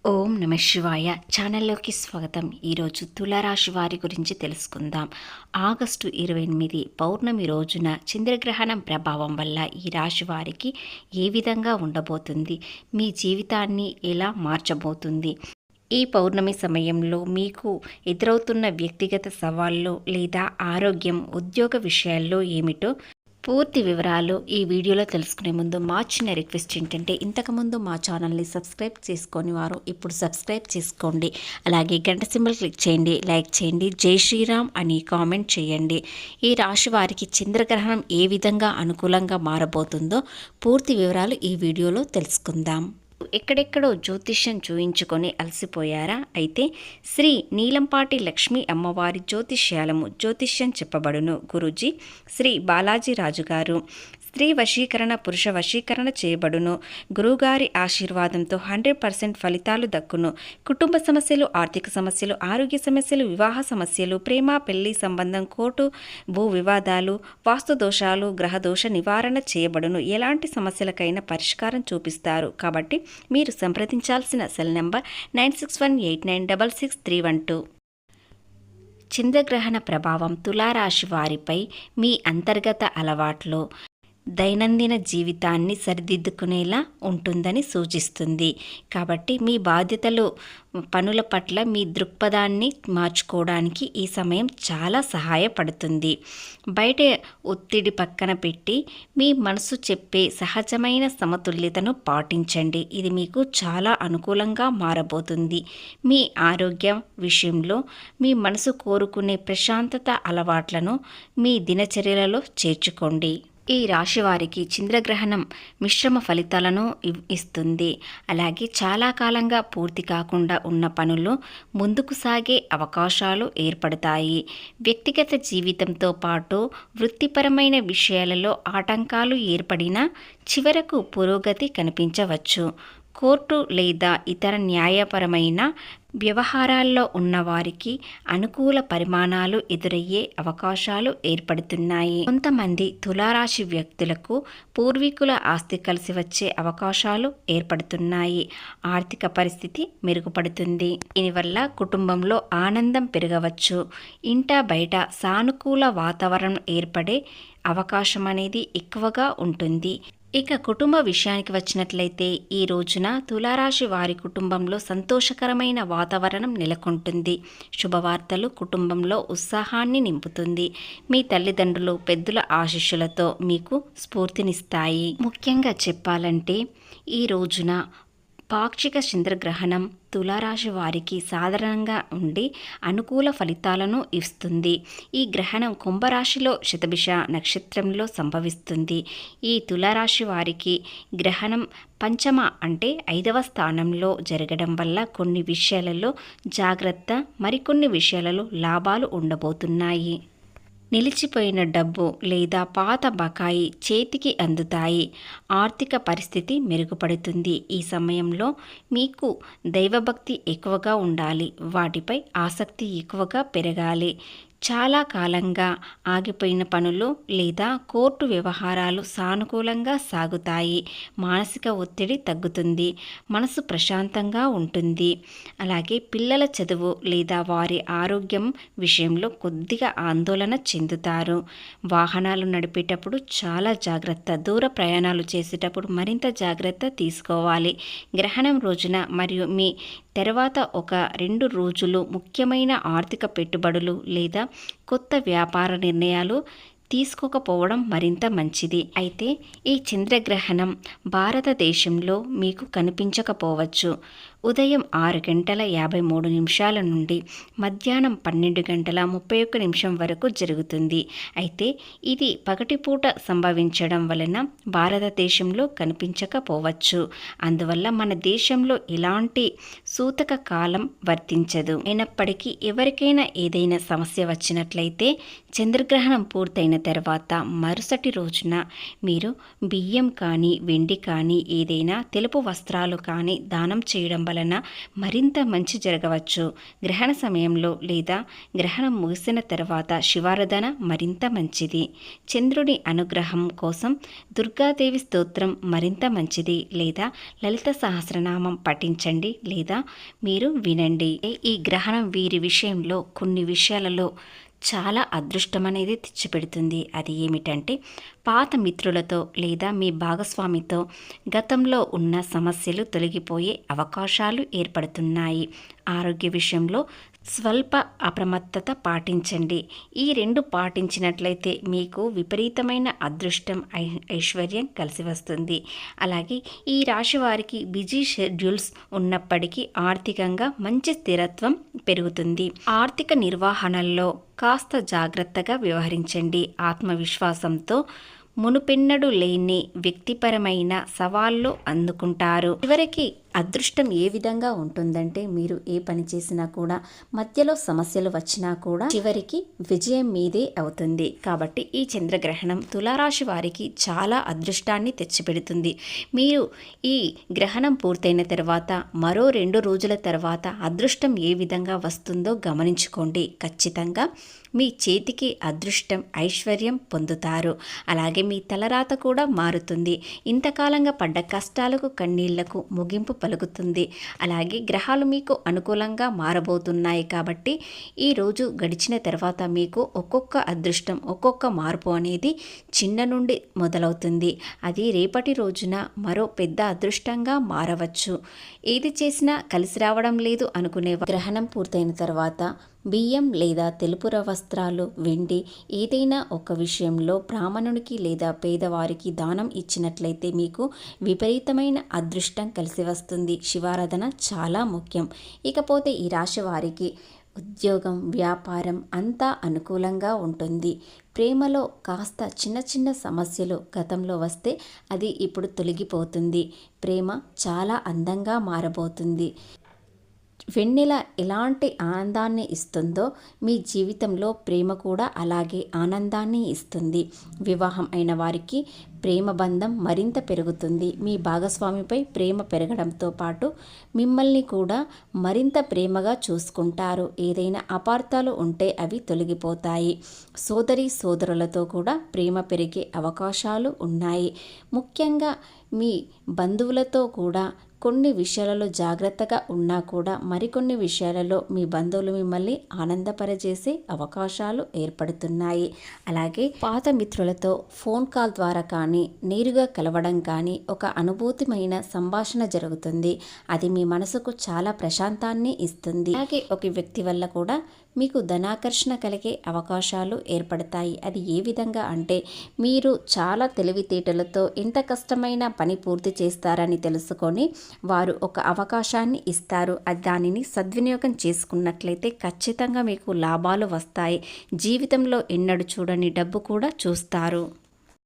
ఓం నమ శివాయ ఛానల్లోకి స్వాగతం. ఈరోజు తులారాశి వారి గురించి తెలుసుకుందాం. ఆగస్టు 28 పౌర్ణమి రోజున చంద్రగ్రహణం ప్రభావం వల్ల ఈ రాశి వారికి ఏ విధంగా ఉండబోతుంది, మీ జీవితాన్ని ఎలా మార్చబోతుంది, ఈ పౌర్ణమి సమయంలో మీకు ఎదురవుతున్న వ్యక్తిగత సవాళ్ళు లేదా ఆరోగ్యం, ఉద్యోగ విషయాల్లో ఏమిటో పూర్తి వివరాలు ఈ వీడియోలో తెలుసుకునే ముందు మా చిన్న రిక్వెస్ట్ ఏంటంటే, ఇంతకుముందు మా ఛానల్ని సబ్స్క్రైబ్ చేసుకొని వారు ఇప్పుడు సబ్స్క్రైబ్ చేసుకోండి. అలాగే గంట సింబల్ క్లిక్ చేయండి, లైక్ చేయండి, జై శ్రీరామ్ అని కామెంట్ చేయండి. ఈ రాశి వారికి చంద్రగ్రహణం ఏ విధంగా అనుకూలంగా మారబోతుందో పూర్తి వివరాలు ఈ వీడియోలో తెలుసుకుందాం. ఎక్కడెక్కడో జ్యోతిష్యం చూయించుకొని అలసిపోయారా? అయితే శ్రీ నీలంపాటి లక్ష్మీ అమ్మవారి జ్యోతిష్యం చెప్పబడును. గురూజీ శ్రీ బాలాజీ రాజు గారు. స్త్రీ వశీకరణ, పురుష వశీకరణ చేయబడును. గురువుగారి ఆశీర్వాదంతో 100% ఫలితాలు దక్కును. కుటుంబ సమస్యలు, ఆర్థిక సమస్యలు, ఆరోగ్య సమస్యలు, వివాహ సమస్యలు, ప్రేమ పెళ్లి సంబంధం, కోర్టు భూ వివాదాలు, వాస్తు దోషాలు, గ్రహ దోష నివారణ చేయబడును. ఎలాంటి సమస్యలకైనా పరిష్కారం చూపిస్తారు. కాబట్టి మీరు సంప్రదించాల్సిన సెల్ నెంబర్ 9618966312. చంద్రగ్రహణ ప్రభావం తులారాశి వారిపై మీ అంతర్గత అలవాట్లు, దైనందిన జీవితాన్ని సరిదిద్దుకునేలా ఉంటుందని సూచిస్తుంది. కాబట్టి మీ బాధ్యతలు, పనుల పట్ల మీ దృక్పథాన్ని మార్చుకోవడానికి ఈ సమయం చాలా సహాయపడుతుంది. బయట ఒత్తిడి పక్కన పెట్టి మీ మనసు చెప్పే సహజమైన సమతుల్యతను పాటించండి. ఇది మీకు చాలా అనుకూలంగా మారబోతుంది. మీ ఆరోగ్యం విషయంలో మీ మనసు కోరుకునే ప్రశాంతత అలవాట్లను మీ దినచర్యలలో చేర్చుకోండి. ఈ రాశి వారికి చంద్రగ్రహణం మిశ్రమ ఫలితాలను ఇస్తుంది. అలాగే చాలా కాలంగా పూర్తి కాకుండా ఉన్న పనులు ముందుకు సాగే అవకాశాలు ఏర్పడతాయి. వ్యక్తిగత జీవితంతో పాటు వృత్తిపరమైన విషయాలలో ఆటంకాలు ఏర్పడినా చివరకు పురోగతి కనిపించవచ్చు. కోర్టు లేదా ఇతర న్యాయపరమైన వ్యవహారాల్లో ఉన్నవారికి అనుకూల పరిమాణాలు ఎదురయ్యే అవకాశాలు ఏర్పడుతున్నాయి. కొంతమంది తులారాశి వ్యక్తులకు పూర్వీకుల ఆస్తి కలిసి వచ్చే అవకాశాలు ఏర్పడుతున్నాయి. ఆర్థిక పరిస్థితి మెరుగుపడుతుంది. దీనివల్ల కుటుంబంలో ఆనందం పెరగవచ్చు. ఇంట బయట సానుకూల వాతావరణం ఏర్పడే అవకాశం అనేది ఎక్కువగా ఉంటుంది. ఇక కుటుంబ విషయానికి వచ్చినట్లయితే ఈ రోజున తులారాశి వారి కుటుంబంలో సంతోషకరమైన వాతావరణం నెలకొంటుంది. శుభవార్తలు కుటుంబంలో ఉత్సాహాన్ని నింపుతుంది. మీ తల్లిదండ్రులు, పెద్దల ఆశీస్సులతో మీకు స్ఫూర్తినిస్తాయి. ముఖ్యంగా చెప్పాలంటే ఈ రోజున పాక్షిక చంద్రగ్రహణం తులారాశి వారికి సాధారణంగా ఉండి అనుకూల ఫలితాలను ఇస్తుంది. ఈ గ్రహణం కుంభరాశిలో శతభిష నక్షత్రంలో సంభవిస్తుంది. ఈ తులారాశి వారికి గ్రహణం పంచమ అంటే 5వ స్థానంలో జరగడం వల్ల కొన్ని విషయాలలో జాగ్రత్త, మరికొన్ని విషయాలలో లాభాలు ఉండబోతున్నాయి. నిలిచిపోయిన డబ్బు లేదా పాత బకాయి చేతికి అందుతాయి. ఆర్థిక పరిస్థితి మెరుగుపడుతుంది. ఈ సమయంలో మీకు దైవభక్తి ఎక్కువగా ఉండాలి. వాటిపై ఆసక్తి ఎక్కువగా పెరగాలి. చాలా కాలంగా ఆగిపోయిన పనులు లేదా కోర్టు వ్యవహారాలు సానుకూలంగా సాగుతాయి. మానసిక ఒత్తిడి తగ్గుతుంది. మనసు ప్రశాంతంగా ఉంటుంది. అలాగే పిల్లల చదువు లేదా వారి ఆరోగ్యం విషయంలో కొద్దిగా ఆందోళన చెందుతారు. వాహనాలు నడిపేటప్పుడు చాలా జాగ్రత్త, దూర ప్రయాణాలు చేసేటప్పుడు మరింత జాగ్రత్త తీసుకోవాలి. గ్రహణం రోజున మరియు మీ తర్వాత ఒక 2 రోజులు ముఖ్యమైన ఆర్థిక పెట్టుబడులు లేదా కొత్త వ్యాపార నిర్ణయాలు తీసుకోకపోవడం మరింత మంచిది. అయితే ఈ చంద్రగ్రహణం భారతదేశంలో మీకు కనిపించకపోవచ్చు. ఉదయం 6:53 నుండి మధ్యాహ్నం 12:31 వరకు జరుగుతుంది. అయితే ఇది పగటిపూట సంభవించడం వలన భారతదేశంలో కనిపించకపోవచ్చు. అందువల్ల మన దేశంలో ఎలాంటి సూతక కాలం వర్తించదు. అయినప్పటికీ ఎవరికైనా ఏదైనా సమస్య వచ్చినట్లయితే చంద్రగ్రహణం పూర్తయిన పూర్తయిన తర్వాత మరుసటి రోజున మీరు బియ్యం కానీ వెండి కానీ ఏదైనా తెలుపు వస్త్రాలు కానీ దానం చేయడం వలన మరింత మంచి జరగవచ్చు. గ్రహణ సమయంలో లేదా గ్రహణం ముగిసిన తర్వాత శివారాధన మరింత మంచిది. చంద్రుడి అనుగ్రహం కోసం దుర్గాదేవి స్తోత్రం మరింత మంచిది, లేదా లలిత సహస్రనామం పఠించండి లేదా మీరు వినండి. ఈ గ్రహణం వీరి విషయంలో కొన్ని విషయాలలో చాలా అదృష్టం అనేది తెచ్చిపెడుతుంది. అది ఏమిటంటే పాత మిత్రులతో లేదా మీ భాగస్వామితో గతంలో ఉన్న సమస్యలు తొలగిపోయే అవకాశాలు ఏర్పడుతున్నాయి. ఆరోగ్య విషయంలో స్వల్ప అప్రమత్తత పాటించండి. ఈ రెండు పాటించినట్లయితే మీకు విపరీతమైన అదృష్టం ఐశ్వర్యం కలిసి వస్తుంది. అలాగే ఈ రాశి వారికి బిజీ షెడ్యూల్స్ ఉన్నప్పటికీ ఆర్థికంగా మంచి స్థిరత్వం పెరుగుతుంది. ఆర్థిక నిర్వహణలో కాస్త జాగ్రత్తగా వ్యవహరించండి. ఆత్మవిశ్వాసంతో మునుపెన్నడూ లేని వ్యక్తిపరమైన సవాళ్ళు అందుకుంటారు. చివరికి అదృష్టం ఏ విధంగా ఉంటుందంటే మీరు ఏ పని చేసినా కూడా మధ్యలో సమస్యలు వచ్చినా కూడా చివరికి విజయం మీదే అవుతుంది. కాబట్టి ఈ చంద్రగ్రహణం తులారాశి వారికి చాలా అదృష్టాన్ని తెచ్చిపెడుతుంది. మీరు ఈ గ్రహణం పూర్తయిన తర్వాత మరో 2 రోజుల తర్వాత అదృష్టం ఏ విధంగా వస్తుందో గమనించుకోండి. ఖచ్చితంగా మీ చేతికి అదృష్టం ఐశ్వర్యం పొందుతారు. అలాగే మీ తలరాత కూడా మారుతుంది. ఇంతకాలంగా పడ్డ కష్టాలకు కన్నీళ్లకు ముగింపు పలుకుతుంది. అలాగే గ్రహాలు మీకు అనుకూలంగా మారబోతున్నాయి కాబట్టి ఈరోజు గడిచిన తర్వాత మీకు ఒక్కొక్క అదృష్టం ఒక్కొక్క మార్పు అనేది చిన్న నుండి మొదలవుతుంది. అది రేపటి రోజున మరో పెద్ద అదృష్టంగా మారవచ్చు. ఏది చేసినా కలిసి రావడం లేదు అనుకునే గ్రహణం పూర్తయిన తర్వాత బియ్యం లేదా తెలుపు వస్త్రాలు, వెండి ఏదైనా ఒక విషయంలో బ్రాహ్మణునికి లేదా పేదవారికి దానం ఇచ్చినట్లయితే మీకు విపరీతమైన అదృష్టం కలిసి వస్తుంది. శివారాధన చాలా ముఖ్యం. ఇకపోతే ఈ రాశి వారికి ఉద్యోగం, వ్యాపారం అంతా అనుకూలంగా ఉంటుంది. ప్రేమలో కాస్త చిన్న చిన్న సమస్యలు గతంలో వస్తే అది ఇప్పుడు తొలగిపోతుంది. ప్రేమ చాలా అందంగా మారబోతుంది. వెన్నెల ఎలాంటి ఆనందాన్ని ఇస్తుందో మీ జీవితంలో ప్రేమ కూడా అలాగే ఆనందాన్ని ఇస్తుంది. వివాహం అయిన వారికి ప్రేమ బంధం మరింత పెరుగుతుంది. మీ భాగస్వామిపై ప్రేమ పెరగడంతో పాటు మిమ్మల్ని కూడా మరింత ప్రేమగా చూసుకుంటారు. ఏదైనా అపార్థాలు ఉంటే అవి తొలగిపోతాయి. సోదరి సోదరులతో కూడా ప్రేమ పెరిగే అవకాశాలు ఉన్నాయి. ముఖ్యంగా మీ బంధువులతో కూడా కొన్ని విషయాలలో జాగ్రత్తగా ఉన్నా కూడా మరికొన్ని విషయాలలో మీ బంధువులు మిమ్మల్ని ఆనందపరచేసే అవకాశాలు ఏర్పడుతున్నాయి. అలాగే పాత మిత్రులతో ఫోన్ కాల్ ద్వారా కానీ నేరుగా కలవడం కానీ ఒక అనుభూతిమైన సంభాషణ జరుగుతుంది. అది మీ మనసుకు చాలా ప్రశాంతాన్ని ఇస్తుంది. అలాగే ఒక వ్యక్తి వల్ల కూడా మీకు ధనాకర్షణ కలిగే అవకాశాలు ఏర్పడతాయి. అది ఏ విధంగా అంటే మీరు చాలా తెలివితేటలతో ఎంత కష్టమైన పని పూర్తి చేస్తారని తెలుసుకొని వారు ఒక అవకాశాన్ని ఇస్తారు. దానిని సద్వినియోగం చేసుకున్నట్లయితే ఖచ్చితంగా మీకు లాభాలు వస్తాయి. జీవితంలో ఎన్నడూ చూడని డబ్బు కూడా చూస్తారు.